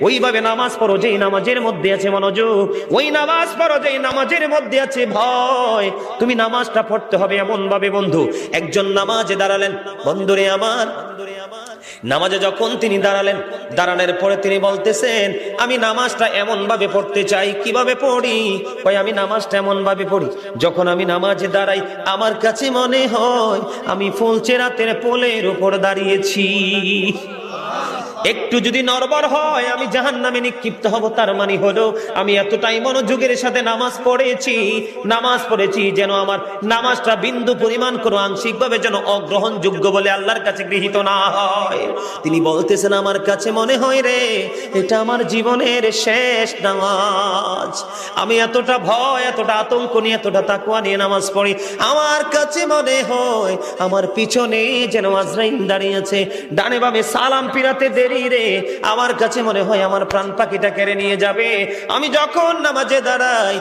ওইভাবে নামাজ পড়ো যেই নামাজের মধ্যে আছে মনোযোগ, ওই নামাজ পড়ো যেই নামাজের মধ্যে আছে ভয়। তুমি নামাজটা পড়তে হবে এমন ভাবে বন্ধু, একজন নামাজে দাঁড়ালেন, বন্ধুরে আমার, নামাজে যখন তিনি দাঁড়ালেন, দাঁড়ানোর পরে তিনি বলতেছেন আমি নামাজটা এমন ভাবে পড়তে চাই। কিভাবে পড়ি? কই আমি নামাজটা এমন ভাবে পড়ি, যখন আমি নামাজে দাঁড়াই আমার কাছে মনে হয় আমি ফুলচেরাতের পোলের উপর দাঁড়িয়েছি। একটু যদি নড়বড় হয় আমি জাহান্নামে নিক্ষিপ্ত হব। তার মানে হলো আমি এতটাই মনোযোগের সাথে নামাজ পড়েছি যেন আমার নামাজটা বিন্দু পরিমাণ কোনো আংশিক ভাবে যেন অগ্রহণযোগ্য বলে আল্লাহর কাছে গৃহীত না হয়। তিনি বলতেছেন আমার কাছে মনে হয় রে এটা আমার জীবনের শেষ নামাজ। আমি এতটা ভয়, এতটা আতঙ্ক নিয়ে, এতটা তাকওয়া নিয়ে নামাজ পড়ি, আমার কাছে মনে হয় আমার পিছনে যেন আজরাইল দাঁড়িয়ে আছে, ডানে বামে সালাম ফিরাতে দেরি রে, আমার কাছে মনে হয় আমার প্রাণ পাখিটা কেড়ে নিয়ে যাবে। আমি যখন নামাজে দাঁড়াই